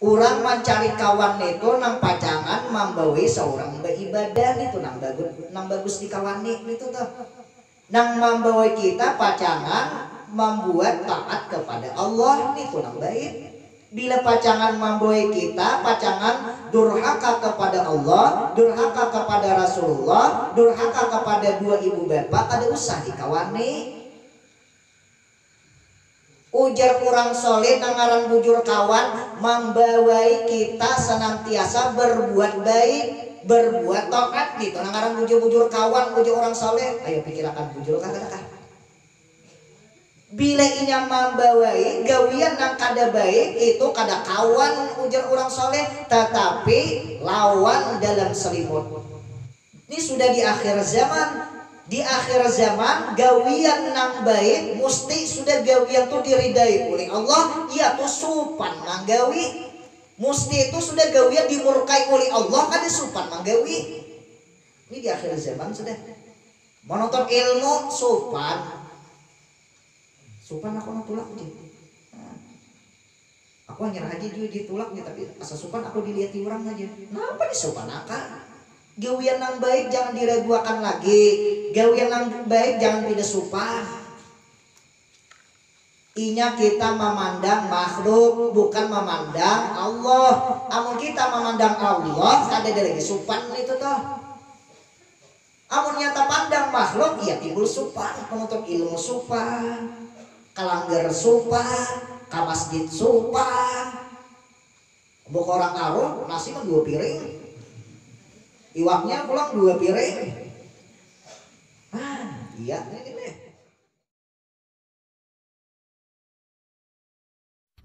Urang mencari kawan itu nang pacangan membawa seorang beribadah itu nang bagus di kawan itu tuh. Nang membawa kita pacangan membuat taat kepada Allah itu nang baik. Bila pacangan membawa kita pacangan durhaka kepada Allah, durhaka kepada Rasulullah, durhaka kepada dua ibu bapak, ada usah dikawani. Ujar kurang soleh nangaran bujur kawan membawai kita senantiasa berbuat baik, berbuat taat gitu. Nangaran bujur kawan, bujur orang soleh. Ayo pikirkan bujur kakak. Bila inya membawai gawian nang kada baik itu kada kawan ujar orang soleh, tetapi lawan dalam selimut. Ini sudah di akhir zaman. Di akhir zaman gawian nang baik mesti sudah gawian tuh diridai oleh Allah, ia tuh supan manggawi. Mesti itu sudah gawian dimurkai oleh Allah kan supan manggawi. Ini di akhir zaman sudah. Menonton ilmu supan. Supan aku nutulak aja. Aku hanya haji juga ditulaknya tapi asa supan aku dilihat di orang aja. Kenapa disupan akak? Gawian yang baik jangan diragukan lagi. Gawian yang baik jangan tidak supan. Inya kita memandang makhluk bukan memandang Allah. Amun kita memandang Allah ada lagi supan itu toh. Amun nyata pandang makhluk ia timbul supan. Penuntut ilmu supan, kalanggar supan, ka masjid supan. Buk orang aruh nasi mah 2 piring. Iwaknya pulang 2 piring. Iya ini.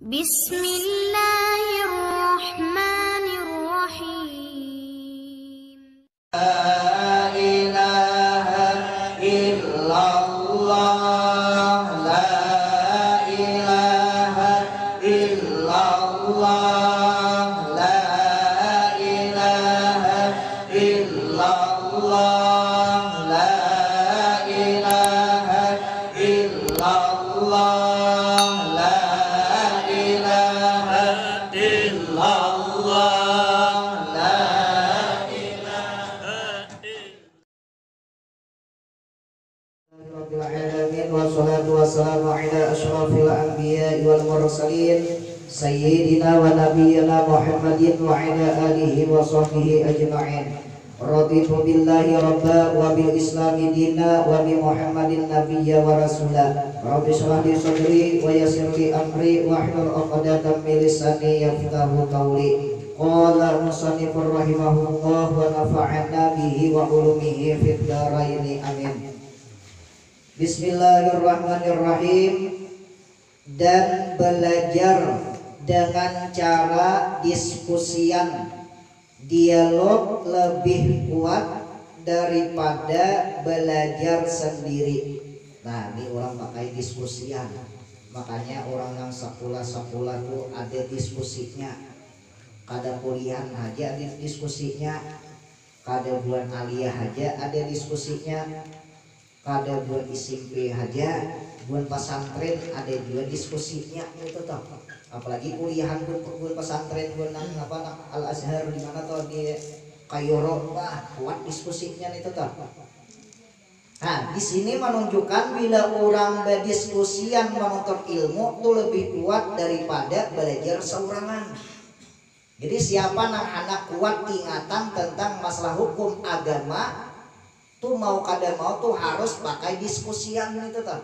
Bismillahirrahmanirrahim. La ilaha illallah, la ilaha illallah, la ilaha illallah, la ilaha illallah, la ilaha illallah, la Rabbil alamin wassalatu wassalamu ala asyrafil anbiya'i wal mursalin sayyidina wa nabiyyina Muhammadin wa ala alihi wa sahbihi ajma'in. Raditu billahi rabba wa bil islami dina wa bi Muhammadin nabiyya wa rasula. Rabbi shrah li sadri wa yassir li amri wa hlul 'uqdatam min lisani yafqahu qawli. Qala musannifur rahimahullah wa nafa'ana bihi wa ulumihi fid dharain amin. Bismillahirrahmanirrahim. Dan belajar dengan cara diskusian, dialog lebih kuat daripada belajar sendiri. Nah ini orang pakai diskusian. Makanya orang yang sekolah tuh ada diskusinya. Kada kuliah aja ada diskusinya, kada bulan aliyah aja ada diskusinya, kada buat SMP aja, buat pesantren ada juga diskusinya itu toh. Apalagi kuliahan buat pesantren buat nang apa Al Azhar di mana toh di Kairo, wah kuat diskusinya itu toh. Nah di sini menunjukkan bila orang berdiskusian menuntut ilmu itu lebih kuat daripada belajar seorangan. Jadi siapa nang anak kuat ingatan tentang masalah hukum agama tuh mau kada mau tuh harus pakai diskusian itu tuh.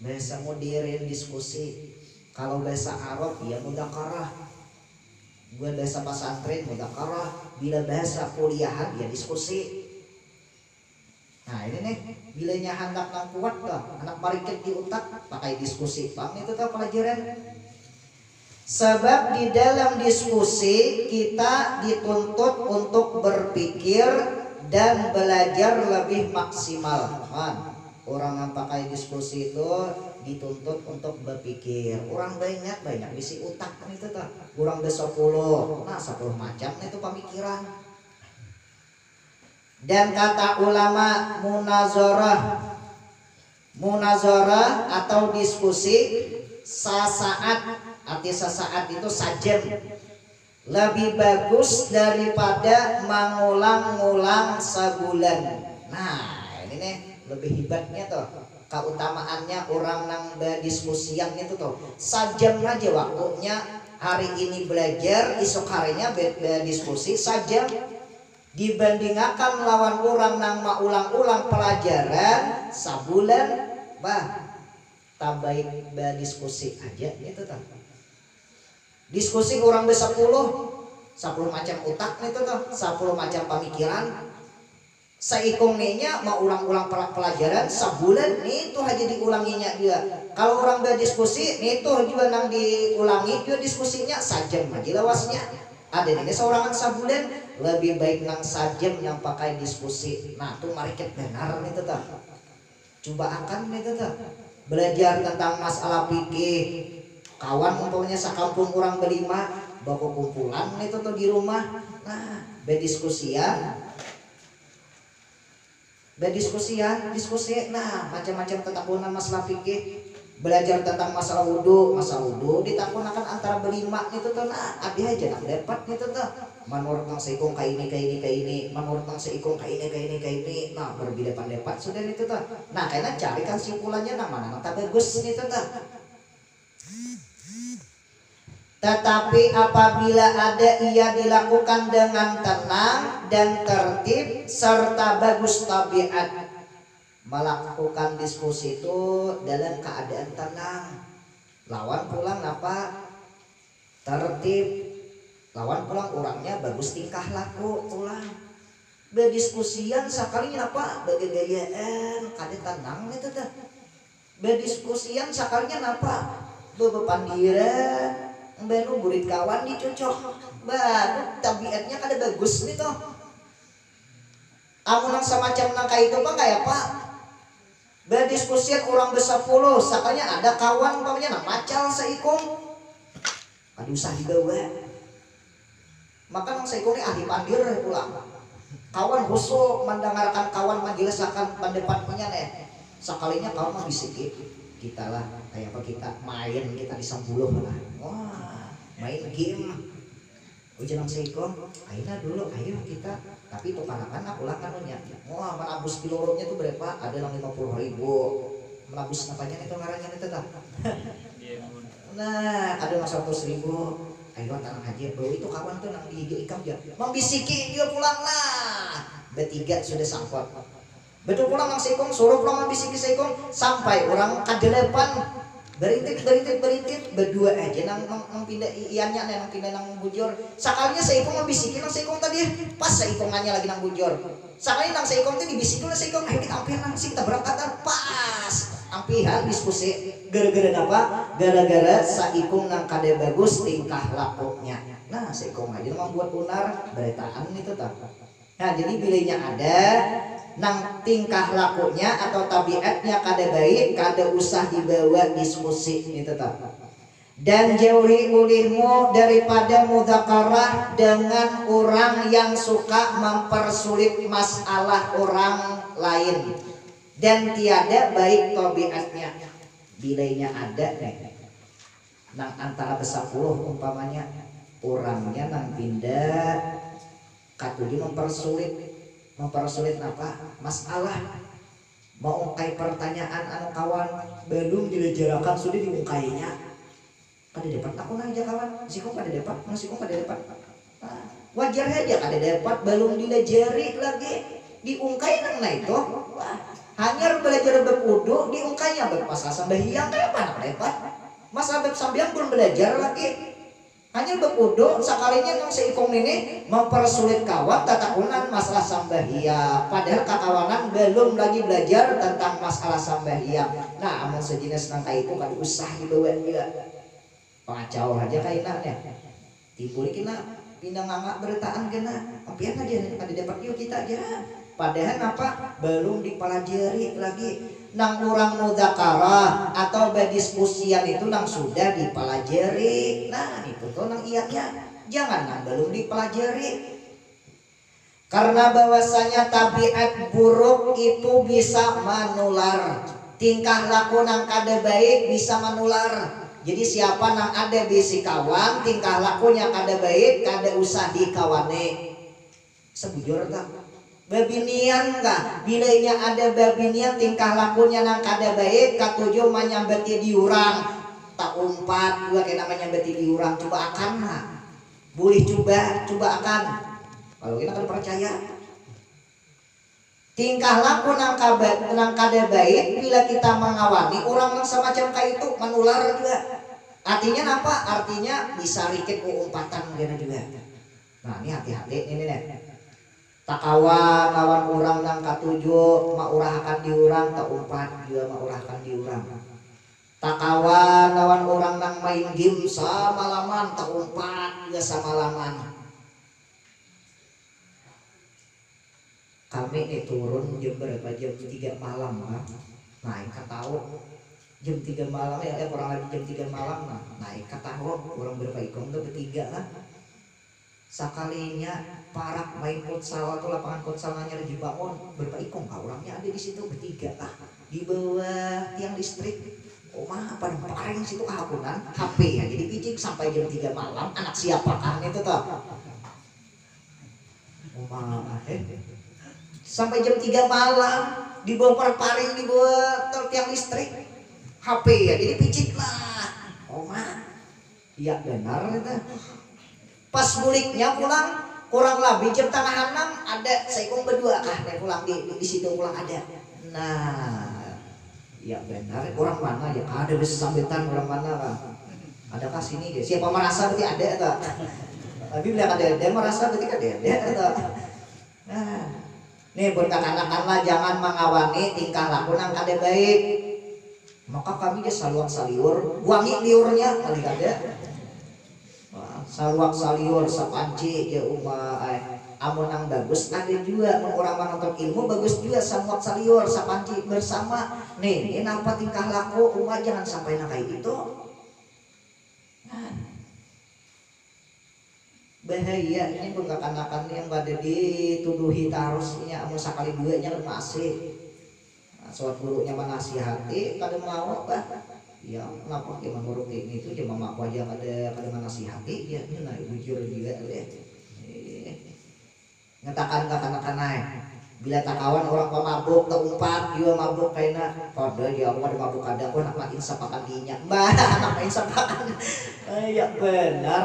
Bahasa modern diskusi. Kalau bahasa Arab ya mudzakarah. Buat bahasa pesantren mudzakarah. Bila bahasa kuliahan ya diskusi. Nah ini nih bilanya hendak nang kuat tuh, anak mariket di utak pakai diskusi. Paham itu tuh pelajaran. Sebab di dalam diskusi kita dituntut untuk berpikir dan belajar lebih maksimal. Orang yang pakai diskusi itu dituntut untuk berpikir. Orang banyak isi utak kan itu tuh. Orang be-10, nah 10 macam itu pemikiran. Dan kata ulama munazarah atau diskusi sasaat arti sesaat itu sajem, lebih bagus daripada mengulang-ulang sebulan. Nah ini nih lebih hebatnya tuh, keutamaannya orang nang berdiskusian itu tuh sajam aja waktunya. Hari ini belajar, esok harinya berdiskusi saja, dibandingkan lawan orang nang mau ulang-ulang pelajaran sabulan, bah tabaik berdiskusi aja gitu tuh. Diskusi orang be-10 macam utak nih tuh 10 macam pemikiran. Saikung nya mau ulang-ulang pelajaran sabulan nih tuh aja diulanginya dia. Kalau orang berdiskusi nih tuh juga nang diulangi juga diskusinya sajam aja lawasnya. Ada ini seorang sabulan lebih baik nang sajam yang pakai diskusi. Nah tuh mari kita benar nih tuh. Coba akan nih tuh belajar tentang masalah fikih. Kawan umpamanya sakampung orang berlima baku kumpulan nih tuh di rumah. Nah berdiskusian, diskusi, nah macam-macam tetapunan masalah fikih, belajar tentang masalah wudhu ditakunakan antara berlima itu tuh. Nah abi aja nak dapat itu tuh, menurut nang seikung kayak ini, menurut nang seikung kayak ini, nah berbeda pendapat sudah itu tuh. Nah kayaknya carikan simpulannya nah mana nang tak bagus itu tuh. Tetapi apabila ada ia dilakukan dengan tenang dan tertib serta bagus tabiat, melakukan diskusi itu dalam keadaan tenang, lawan pulang apa tertib, lawan pulang orangnya bagus tingkah laku pulang. Berdiskusian sekalinya apa begayaan kada tenang itu tuh. Berdiskusian sekalinya apa bebepandiran benu burit kawan dicocok, baru tabiatnya kada bagus nih toh. Amun semacam nangka itu pak kayak pak berdiskusian orang be-10 sakanya ada kawan umpamanya nah macal seikung kada usah dibawa, maka nang seikung ini ahli pandir pulang kawan khusus mendengarkan kawan majelis akan pendapatnya nih sekalinya kawan mah bisik kita lah kayak apa kita main kita di Sambuluh lah, wah main game ujian seikon aina dulu ayo kita, tapi itu kanan aku lah kanunya wah menabus kilorotnya tuh berapa ada yang 50.000 menabus apanya itu ngarangnya itu tak nah ada yang 100.000 ayo tanah aja bro itu kawan tuh nang di ikam dia membisiki dia pulang lah bertiga sudah sangkot betul pulang nang seikong suruh pulang membisiki seikong sampai orang kadelepan berintit berdua aja nang pindah iannya nang pindah nang bujur sakalinya seikong membisiki nang seikong tadi pas seikongannya lagi nang bujur sakali nang seikong tuh dibisiki nang seikong ayo kita ampihan nang kita berangkatan pas ampihan diskusi gara-gara apa gara-gara saikong nang kade bagus tingkah lakunya. Nah seikong aja membuat unar beretaan itu tak. Nah jadi bilainya ada nang tingkah lakunya atau tabiatnya kada baik kada usah dibawa diskusi ini tetap. Dan jauhi ulihmu daripada mudzakarah dengan orang yang suka mempersulit masalah orang lain dan tiada baik tabiatnya. Bilainya ada nih nang antara be-10 umpamanya orangnya nang pindah katuju mempersulit apa masalah mau ungkai pertanyaan anu kawan belum dilejarakan sudah diungkainya kada dapat aku nang aja kawan sikung kada dapat sikung kada dapat wajar aja kada dapat belum dilejari lagi diungkai nang nah itu hanya belajar berwudu diungkainya berpasal sembahyang kayak apa dapat masa sambiang belum belajar lagi hanya berwudu sekalinya nang seikong ini mempersulit kawan tatakunan masalah sambahyang padahal kakawanan belum lagi belajar tentang masalah sambahyang. Nah amun sejenis nang kayak itu kada usah dibawa dia pengacau aja kainanya timbul kena pindah ngangak beritaan kena ampian aja kada dapat yuk kita aja padahal apa belum dipelajari lagi nang orang mudzakarah atau berdiskusian itu nang sudah dipelajari. Nah itu tuh nang ianya jangan nang belum dipelajari karena bahwasanya tabiat buruk itu bisa menular, tingkah laku nang kada baik bisa menular. Jadi siapa nang ada bisi kawan tingkah lakunya kada baik, kada usah dikawane. Sebujur tak? Babinian kah? Bilainya ada babinian tingkah lakunya nang kada baik, katujuh menyambeti diurang. Tak umpat juga kena menyambeti diurang. Coba akan nah. Boleh coba akan. Kalau kita kan percaya. Tingkah laku nang kada baik bila kita mengawani orang yang semacam kayak itu menular juga. Artinya apa? Artinya bisa rikit umpatan gini juga. Nah ini hati-hati ini nih. Takawan lawan orang nang katujuh maurahkan diurang tak umpat juga maurahkan diurang. Takawan lawan orang nang main game samalaman tak umpat juga samalaman. Kami nih turun jam berapa? Jam 3 malam kan? Naik ke tahu jam 3 malam ya kurang lebih jam 3 malam nah naik ke tahu orang berapa ikon tuh bertiga lah. Sekalinya parak main futsal atau lapangan futsalnya dibangun berapa ikon kah orangnya ada di situ bertiga lah di bawah tiang listrik. Oh mah pada paring situ kehakunan HP ya jadi picik sampai jam 3 malam anak siapa kan itu tuh. Oh mah sampai jam 3 malam di bawah paring di bawah tiang listrik HP ya jadi picik lah. Oh mah iya benar itu. Pas buliknya pulang kurang lebih jam tengah 6 ada seikung berdua kah pulang di situ pulang ada. Nah iya benar orang mana ya ada bisa sambitan orang mana kah adakah sini dia siapa merasa berarti ada atau tapi bilang ada dia merasa berarti ada atau nah nih buat anak-anak jangan mengawani tingkah laku nang kada baik. Maka kami dia saluak saliur, wangi liurnya kali ada. Saluak saliur sapanci ya amun nang bagus ada juga orang menonton ilmu bagus juga saluak saliur sapanci bersama. Nih, ini apa tingkah laku umat jangan sampai nang kayak gitu. Bahaya ini bukan yang pada dituduhi tarusnya amun sekali dua nya masih soal gurunya menasihati kada mau bah ya kenapa dia menurut itu dia mamaku aja kada menasihati ya ini nah bujur juga deh ngatakan ke kanak-kanak bila tak kawan orang pemabuk tak umpat dia mabuk kayaknya pada dia ada mabuk kada aku nak makin sapakan dinya mbah nak main sapakan ya benar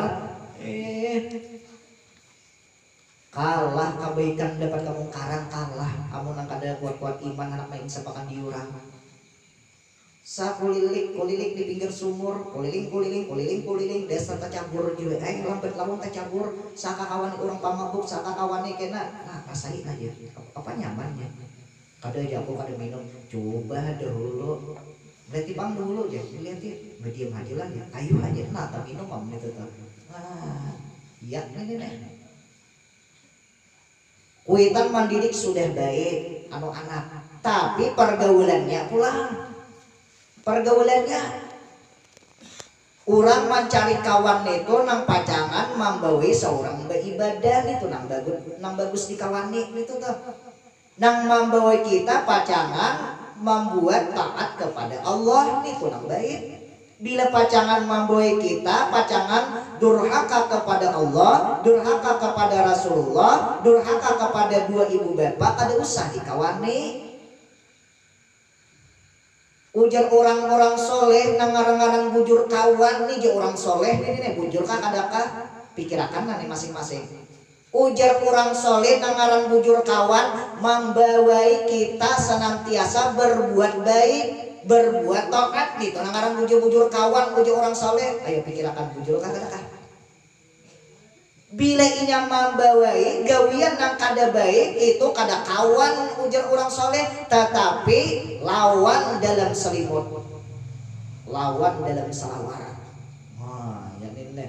kalah kebaikan dapat kemungkaran kalah amun nang kada kuat-kuat iman anak main sapakan diurang sakulilik kulilik di pinggir sumur kuliling desa tercampur juga lambat lamun tercampur saka kawan orang pamabuk saka kawan kena nah rasain aja apa nyamannya kada aja aku kada minum coba dahulu berarti bang dulu aja lihat ya berdiam aja lah ya ayo aja nah tak minum mam itu tuh nah iya nih kuitan mendidik sudah baik anak-anak tapi pergaulannya orang mencari kawan itu nang pacangan membawa seorang beribadah itu nang bagus di kawan itu tuh nang membawa kita pacangan membuat taat kepada Allah itu nang baik. Bila pacangan membawa kita pacangan durhaka kepada Allah, durhaka kepada Rasulullah, durhaka kepada dua ibu bapak, kada usah dikawani. Ujar orang-orang soleh nang-ngarang bujur kawan nih orang soleh nih bujur kah kadakah pikirakan nih masing-masing. Ujar orang soleh nang-ngarang bujur kawan membawai kita senantiasa berbuat baik, berbuat taat gitu nang-ngarang bujur kawan bujur orang soleh ayo pikirakan bujur kah kadakah bila inya membawai gawian nang kada baik itu kada kawan ujar orang soleh tetapi lawan dalam selimut lawan dalam salawaran wah ya ini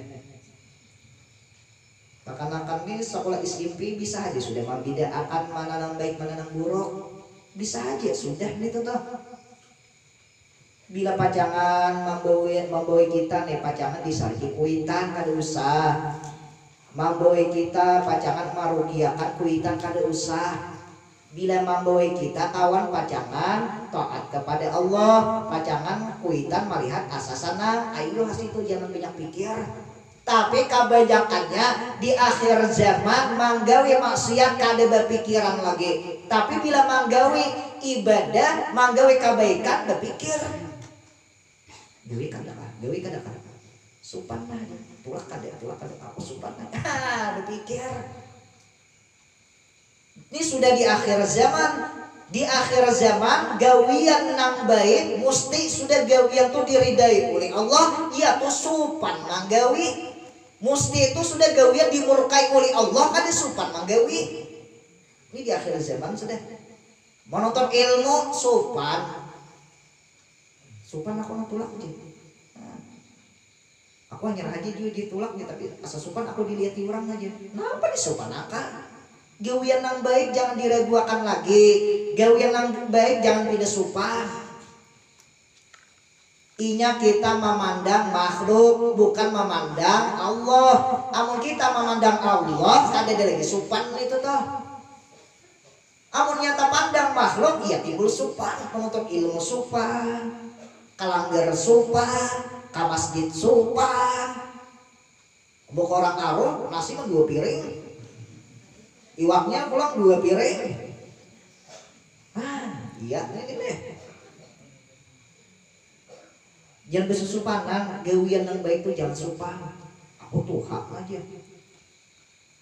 akan ini sekolah SMP bisa aja sudah membedakan mana yang baik mana yang buruk bisa aja sudah nih tuh bila pacangan membawa kita nih pacangan disarki kuitan kada usah membawa kita pacangan marugiakan kuitan kada usah Bila membawa kita kawan pacangan taat kepada Allah, pacangan kuitan melihat asasana, ayo itu jangan banyak pikir. Tapi kebanyakannya di akhir zaman manggawi maksiat kada berpikiran lagi. Tapi bila manggawi ibadah, manggawi kebaikan berpikir. Gawi kada supan aja, tulak kada apa supan aja. Berpikir. Ini sudah di akhir zaman. Di akhir zaman gawian nang baik mesti sudah gawian tuh diridai oleh Allah, ia tuh supan manggawi. Mesti itu sudah gawian dimurkai oleh Allah, kan supan manggawi. Ini di akhir zaman sudah. Menonton ilmu supan. Supan aku natulak aja. Aku hanya aja juga ditulak nih, tapi asa supan aku dilihat di orang aja. Kenapa disupan akan? Gawian yang baik jangan diragukan lagi. Gawian yang baik jangan tidak supan. Inya kita memandang makhluk, bukan memandang Allah. Amun kita memandang Allah, ada lagi supan itu toh. Amun nyata pandang makhluk, iya timbul supan. Penuntut ilmu supan, kalanggar supan, ke masjid supan. Bok orang aruh nasi mah 2 piring. Iwaknya pulang 2 piring. Iya ini deh. Jangan bersusupanan, gawian yang baik tuh jangan supan. Aku Tuhan aja.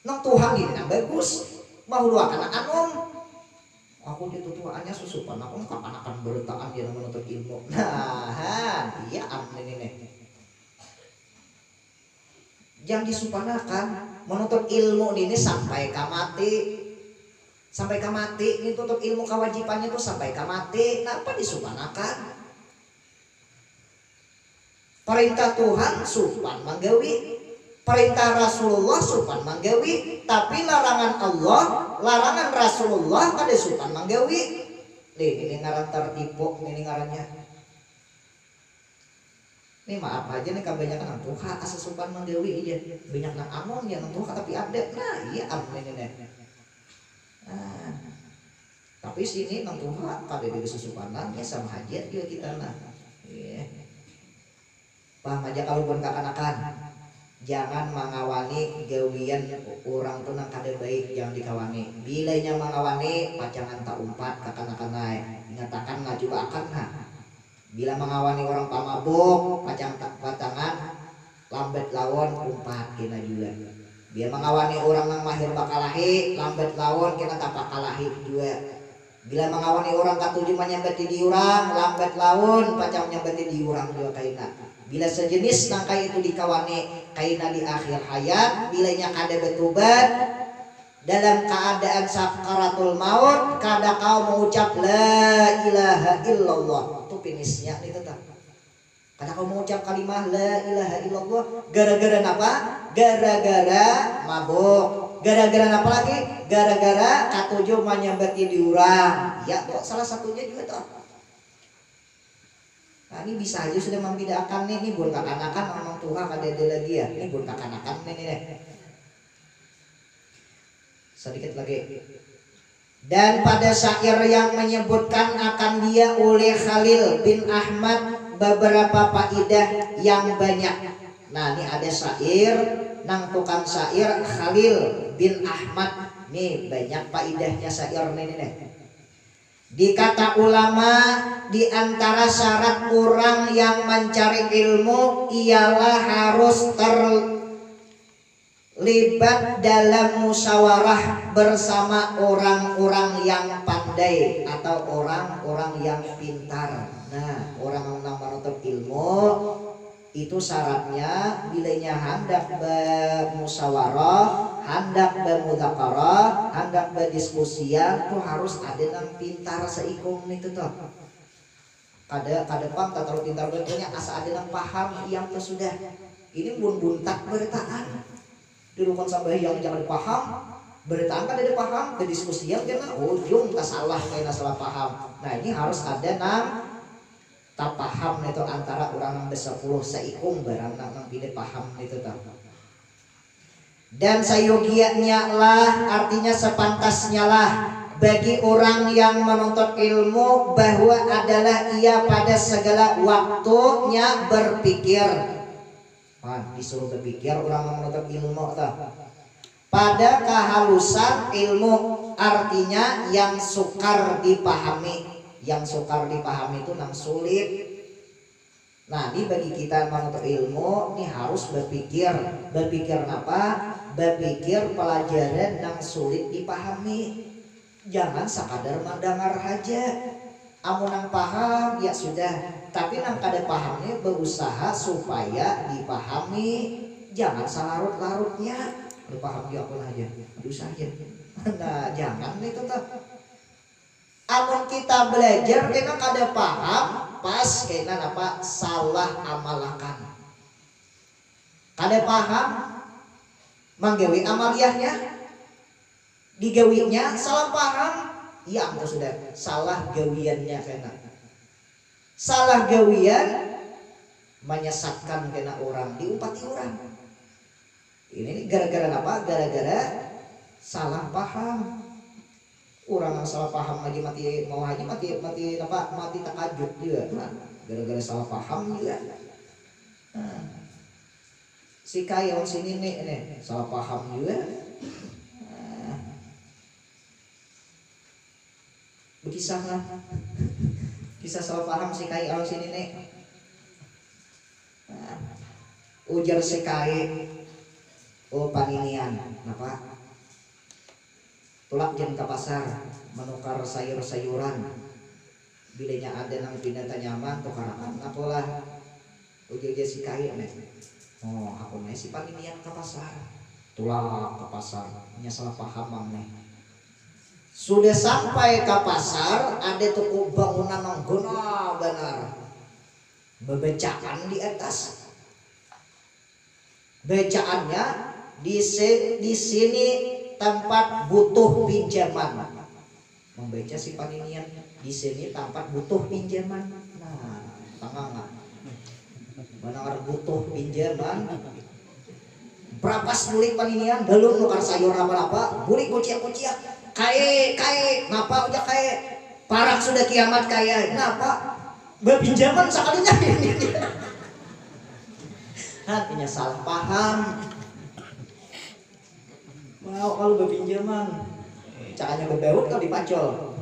Nang Tuhan ini yang bagus. Mau lu akan aku ditutuannya susupan. Aku kapan akan bertahan dia menuntut ilmu. Nah, iya amin ini. Jangan disupanakan. Menuntut ilmu ini sampai kamati. Sampai kamati ini tuntut ilmu kewajibannya tuh sampai kamati. Kenapa disupanakan? Perintah Tuhan supan manggawi, perintah Rasulullah supan manggawi, tapi larangan Allah, larangan Rasulullah kada supan manggawi. Ini ngaran tertipu, ini ngarannya. Ini maaf aja nih kebanyakan nang Tuhan asa supan manggawi aja. Banyak nang amon ya nang Tuhan tapi update. Nah, iya amin ini. Nah, tapi sini nang Tuhan kada di susupanannya sama hajat juga kita nah. Iya. Paham aja kalau pun kakanakan, jangan mengawani gawian orang tuh nang kada baik, jangan dikawani. Bilanya mengawani pacangan tak umpat kakanakan naik, nyatakan ngaju akan nah. Bila mengawani orang pamabuk, pacangan lambat lawan umpat kena juga. Bila mengawani orang nang mahir bakalahi, lambat lawan kena tapak kalahi juga. Bila mengawani orang katuju menyambati di urang, lambat lawan pacang menyambati di urang juga kaina. Bila sejenis nangkai itu dikawani kaina di akhir hayat, bilanya kada bertobat dalam keadaan sakaratul maut, kada kau mengucap la ilaha illallah. Itu finishnya itu tak. Kada kau mengucap kalimah la ilaha illallah gara-gara apa? Gara-gara mabuk. Gara-gara apa lagi? Gara-gara katuju menyambati di urang. Ya kok salah satunya juga tuh. Nah ini bisa aja sudah membedakan nih, ini bukan kakanakan memang Tuhan ada lagi ya, ini bukan kakanakan ini nih. Sedikit lagi. Dan pada syair yang menyebutkan akan dia oleh Khalil bin Ahmad beberapa faidah yang banyak. Nah ini ada syair, nang tukang syair Khalil bin Ahmad, nih banyak faidahnya syair nih. Dikata ulama, di antara syarat orang yang mencari ilmu ialah harus terlibat dalam musyawarah bersama orang-orang yang pandai atau orang-orang yang pintar. Nah, orang yang menuntut ilmu itu syaratnya bilanya hendak bermusyawarah, hendak bermudzakarah, hendak berdiskusian tuh harus ada yang pintar seikum itu tuh. Kada pam tak terlalu pintar bentuknya asa ada yang paham yang tuh sudah. Ini buntak bertaan. Dirukun sampai yang jangan paham, bertaan kan ada paham, berdiskusian karena ujung tak salah karena salah paham. Nah ini harus ada nang tak paham itu antara orang yang bersepuluh seikum barang nang tidak paham itu tak. Dan sayogianya lah artinya sepantasnya lah bagi orang yang menuntut ilmu bahwa adalah ia pada segala waktunya berpikir. Disuruh berpikir orang menuntut ilmu pada kehalusan ilmu, artinya yang sukar dipahami. Yang sukar dipahami itu nang sulit. Nah, ini bagi kita menuntut ilmu ini harus berpikir. Berpikir apa? Berpikir pelajaran yang sulit dipahami. Jangan sekadar mendengar aja. Amun nang paham ya sudah, tapi nang kada pahamnya berusaha supaya dipahami. Jangan selarut-larutnya. Udah paham ya aku aja, berusaha aja. Nah, jangan itu tuh. Amun kita belajar kita kada paham, pas kena apa salah amalakan. Kada paham manggawi amaliyahnya, digawinya salah paham, ya itu sudah salah gawiannya kena. Salah gawian menyesatkan kena orang, diupati orang. Ini gara-gara apa? Gara-gara salah paham. Orang yang salah paham lagi mati mau haji mati takajud juga, gara-gara salah paham juga. Nah, si kaya orang sini nih salah paham juga. Nah, berkisahlah kisah salah paham si kaya orang sini nih. Nah, ujar si kaya, oh paninian, kenapa? Tulak jen ke pasar menukar sayur-sayuran, bilanya ada nang pindah nyaman tukarakan apalah uji si kaya nih. Oh aku nih si paninian ke pasar, tulak ke pasar, nya salah paham bang nih. Sudah sampai ke pasar, ada tuku bangunan yang guna benar, bebecaan di atas. Becaannya di sini tempat butuh pinjaman. Membaca si paninian di sini tempat butuh pinjaman. Nah, tengah benar butuh pinjaman. Berapa sulit paninian belum nukar sayur apa-apa, buli kuciak-kuciak. Kae, ngapa udah kae? Parang sudah kiamat kaya. Ngapa? Berpinjaman sekalinya ini. Hatinya salah paham. Mau kalau berpinjaman, caranya berbeut kalau dipacol.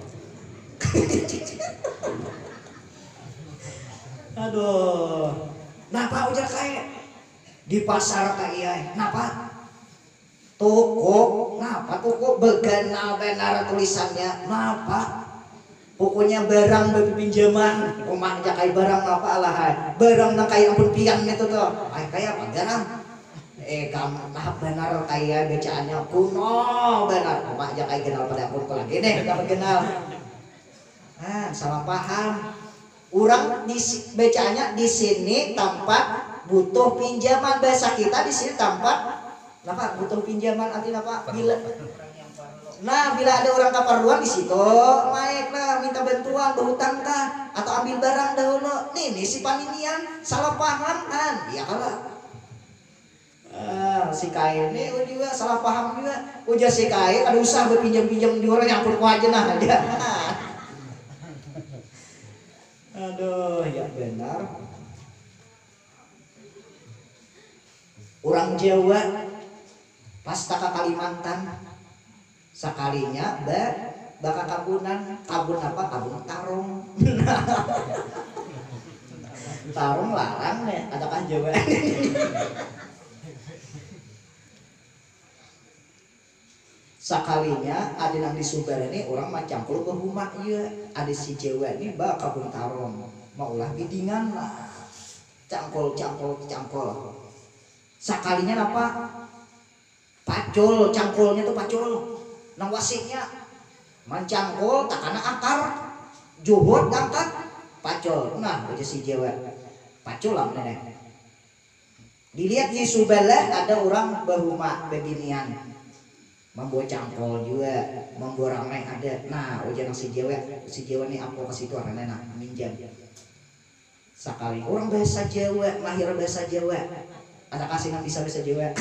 Aduh, napa ujar kaya di pasar kaya, napa? Toko, napa toko beganal benar tulisannya, napa? Pokoknya barang berpinjaman, rumah jakai barang napa alahan, barang nak kaya ampun piang itu tuh, ay kaya apa garang? Kamu tahap benar kaya bacaannya kuno benar, rumah jakai kenal pada pun kalau gini dapat kenal. Nah, salah paham. Orang di bacaannya di sini tempat butuh pinjaman, bahasa kita di sini tempat apa butuh pinjaman artinya apa? Bila ada orang keperluan di situ, baiklah minta bantuan, berhutang kah atau ambil barang dahulu. Nih si paninian salah paham kan? Ya kalau si kaya ini juga salah paham juga. Ujar si kaya ada usaha berpinjam-pinjam di orang yang pun aja nah aja. Aduh, ya benar. Orang Jawa pas ke Kalimantan sekalinya bakal kabunan, kabun apa? Kabun tarung. Tarung larang nih, katakan Jawa. Sakalinya ada nang di Sumber ini orang macam kalau ke rumah iya ada si Jawa ini bak kabun tarung maulah bidingan lah cangkol. Sakalinya apa pacul, cangkolnya tuh pacul nang wasiknya mancangkol takana akar juhud angkat pacul. Nah aja si Jawa pacul lah nenek. Dilihat di Subalah ada orang berumah beginian membawa cangkol juga, membawa ramai ada. Nah, ujian si Jawa nih apa ke situ karena nak minjam. Sekali orang bahasa Jawa, mahir bahasa Jawa. Ada kasih nang bisa bahasa Jawa.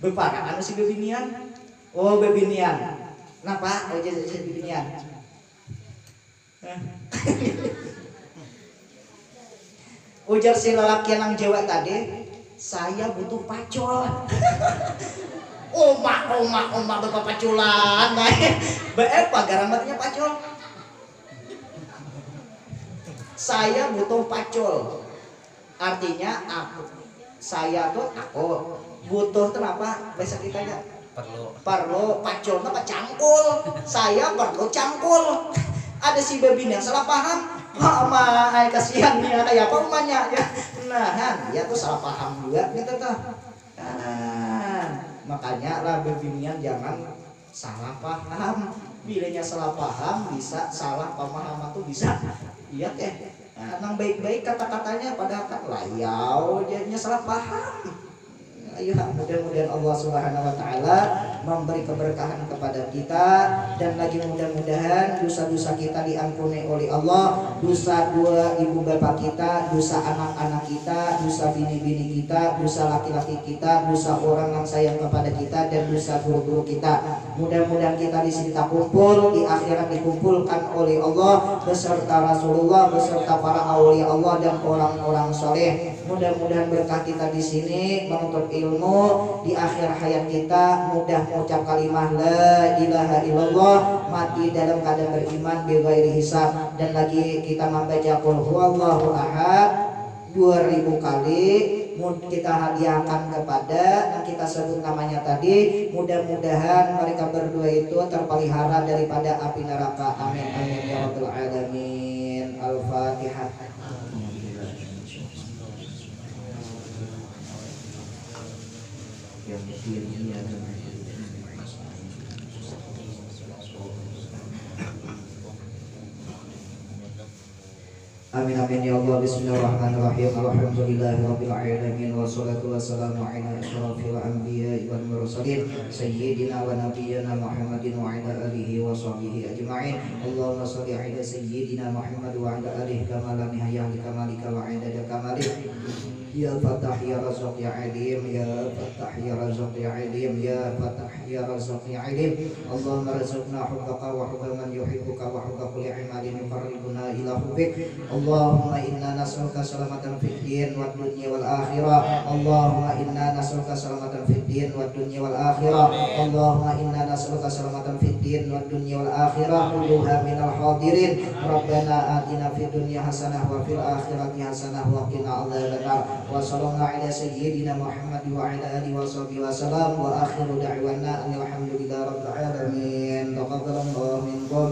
Beparangan si bebinian. Oh, bebinian. Kenapa? Oh jadi beginian. Ujar si lelaki nang Jawa tadi, saya butuh pacul. Oma bapak paculan. Apa garang matinya pacul? Saya butuh pacul. Artinya saya tuh aku butuh kenapa? Bahasa kita ya perlu pacul apa cangkul. Saya perlu cangkul. Ada si babi yang salah paham. Mama, kasihan nih kayak apa umanya ya. Nah, dia tuh salah paham juga gitu tuh. Makanya lah bebinian jangan salah paham. Bilanya salah paham bisa salah pemahaman tuh bisa. Iya teh. Nang baik-baik kata-katanya padahal kan layau jadinya salah paham. Ayo mudah-mudahan Allah Subhanahu wa taala memberi keberkahan kepada kita dan lagi mudah-mudahan dosa-dosa kita diampuni oleh Allah, dosa dua ibu bapak kita, dosa anak-anak kita, dosa bini-bini kita, dosa laki-laki kita, dosa orang yang sayang kepada kita dan dosa guru-guru kita. Mudah-mudahan kita di sini tak kumpul, di akhirat dikumpulkan oleh Allah beserta Rasulullah, beserta para aulia Allah dan orang-orang soleh. Mudah-mudahan berkah kita di sini menuntut ilmu, di akhir hayat kita mudah mengucap kalimah la ilaha illallah, mati dalam keadaan beriman bi ghairi hisab, dan lagi kita membaca qul huwallahu ahad 2000 kali kita hadiahkan kepada yang kita sebut namanya tadi. Mudah-mudahan mereka berdua itu terpelihara daripada api neraka. Amin amin ya rabbal alamin. Al-Fatihah. Amin amin ya Allah. Bismillahirrahmanirrahim. Alhamdulillahirabbil alamin wassalatu wassalamu ala asyrafil anbiya'i wal mursalin sayyidina wa nabiyyina Muhammadin wa ala alihi wa sahbihi ajma'in. Allahumma shalli ala sayyidina Muhammad wa ala alihi kama la nihayah li kamalika wa adada kamalih. Ya Fatah ya Razaq ya Alim, ya Fatah ya Razaq ya Alim, ya Fatah ya Razaq ya Alim. Allahumma razaqna hubbaka wa hubba man yuhibbuka wa hubba kulli amalin yuqarribuna ila hubbik. Allahumma inna nas'aluka salamatan fid din wad dunya wal akhirah. Allahumma inna nas'aluka salamatan fid din wad dunya wal akhirah. Allahumma inna nas'aluka salamatan fid din wad dunya wal akhirah. Kulluha minal hadirin. Rabbana atina fid dunya hasanah wa fil akhirati hasanah wa qina adzabannar. Wa sallallahu ala sayyidina Muhammad wa ala alihi wa sahbihi wa sallam wa akhiru da'wana alhamdulillahi rabbil alamin. Taqabbalallahu minkum.